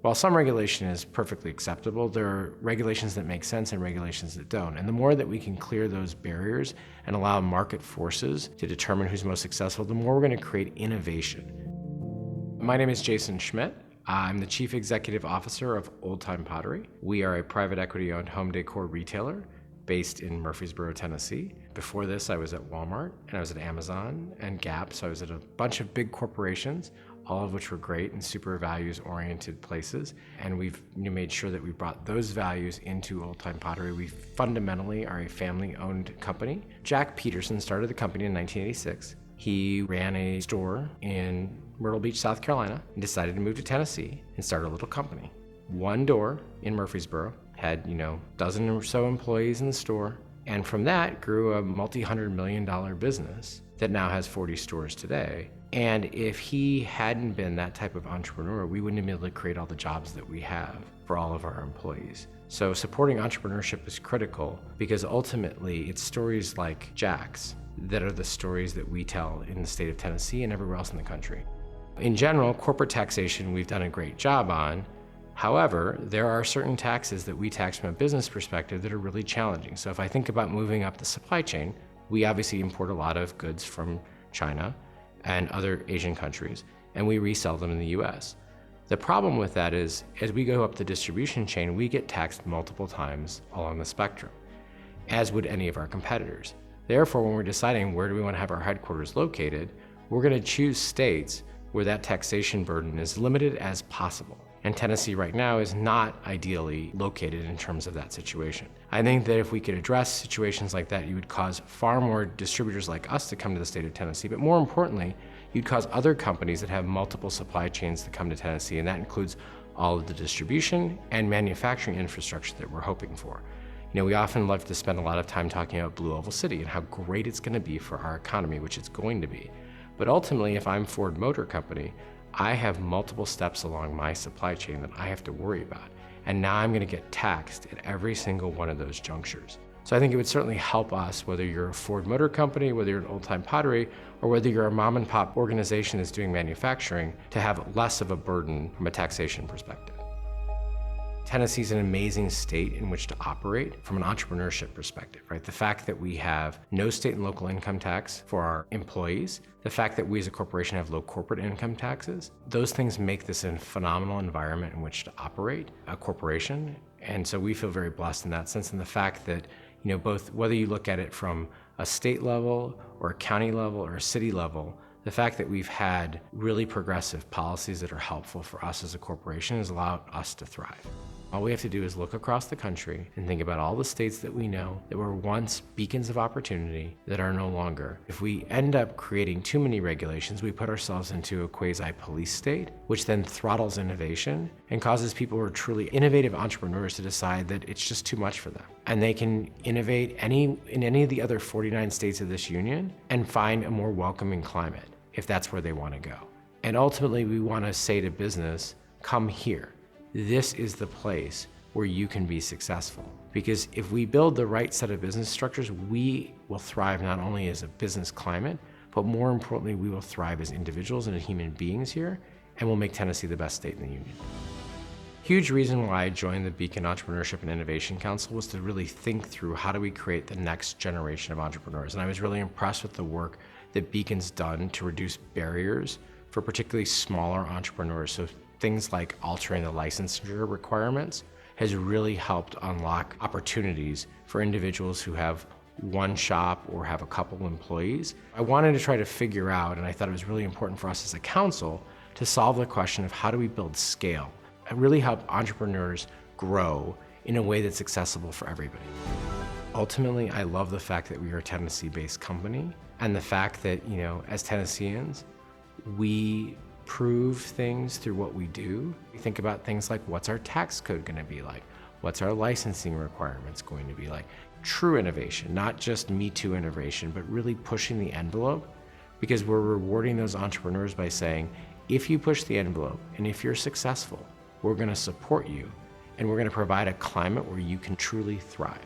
While some regulation is perfectly acceptable, there are regulations that make sense and regulations that don't. And the more that we can clear those barriers and allow market forces to determine who's most successful, the more we're going to create innovation. My name is Jason Schmitt. I'm the Chief Executive Officer of Old Time Pottery. We are a private equity-owned home decor retailer based in Murfreesboro, Tennessee. Before this, I was at Walmart, and I was at Amazon and Gap, so I was at a bunch of big corporations, all of which were great and super values-oriented places. And we've made sure that we brought those values into Old Time Pottery. We fundamentally are a family-owned company. Jack Peterson started the company in 1986. He ran a store in Myrtle Beach, South Carolina, and decided to move to Tennessee and start a little company. One door in Murfreesboro, had, dozen or so employees in the store, and from that grew a multi-$100 million business that now has 40 stores today. And if he hadn't been that type of entrepreneur, we wouldn't have been able to create all the jobs that we have for all of our employees. So supporting entrepreneurship is critical because ultimately it's stories like Jack's that are the stories that we tell in the state of Tennessee and everywhere else in the country. In general, corporate taxation we've done a great job on. However, there are certain taxes that we tax from a business perspective that are really challenging. So if I think about moving up the supply chain, we obviously import a lot of goods from China and other Asian countries, and we resell them in the US. The problem with that is, as we go up the distribution chain, we get taxed multiple times along the spectrum, as would any of our competitors. Therefore, when we're deciding where do we want to have our headquarters located, we're going to choose states where that taxation burden is limited as possible. And Tennessee right now is not ideally located in terms of that situation. I think that if we could address situations like that, you would cause far more distributors like us to come to the state of Tennessee, but more importantly, you'd cause other companies that have multiple supply chains to come to Tennessee, and that includes all of the distribution and manufacturing infrastructure that we're hoping for. We often love to spend a lot of time talking about Blue Oval City and how great it's going to be for our economy, which it's going to be. But ultimately, if I'm Ford Motor Company, I have multiple steps along my supply chain that I have to worry about. And now I'm going to get taxed at every single one of those junctures. So I think it would certainly help us, whether you're a Ford Motor Company, whether you're an Old Time Pottery, or whether you're a mom and pop organization that's doing manufacturing, to have less of a burden from a taxation perspective. Tennessee is an amazing state in which to operate from an entrepreneurship perspective, right? The fact that we have no state and local income tax for our employees, the fact that we as a corporation have low corporate income taxes, those things make this a phenomenal environment in which to operate a corporation. And so we feel very blessed in that sense. And the fact that, both whether you look at it from a state level or a county level or a city level, the fact that we've had really progressive policies that are helpful for us as a corporation has allowed us to thrive. All we have to do is look across the country and think about all the states that we know that were once beacons of opportunity that are no longer. If we end up creating too many regulations, we put ourselves into a quasi-police state, which then throttles innovation and causes people who are truly innovative entrepreneurs to decide that it's just too much for them. And they can innovate in any of the other 49 states of this union and find a more welcoming climate if that's where they want to go. And ultimately, we want to say to business, come here. This is the place where you can be successful. Because if we build the right set of business structures, we will thrive not only as a business climate, but more importantly, we will thrive as individuals and as human beings here, and we'll make Tennessee the best state in the union. Huge reason why I joined the Beacon Entrepreneurship and Innovation Council was to really think through how do we create the next generation of entrepreneurs. And I was really impressed with the work that Beacon's done to reduce barriers for particularly smaller entrepreneurs. So things like altering the licensure requirements has really helped unlock opportunities for individuals who have one shop or have a couple employees. I wanted to try to figure out, and I thought it was really important for us as a council, to solve the question of how do we build scale and really help entrepreneurs grow in a way that's accessible for everybody. Ultimately, I love the fact that we are a Tennessee-based company and the fact that, as Tennesseans, we prove things through what we do. We think about things like, what's our tax code going to be like? What's our licensing requirements going to be like? True innovation, not just Me Too innovation, but really pushing the envelope, because we're rewarding those entrepreneurs by saying, if you push the envelope and if you're successful, we're going to support you and we're going to provide a climate where you can truly thrive.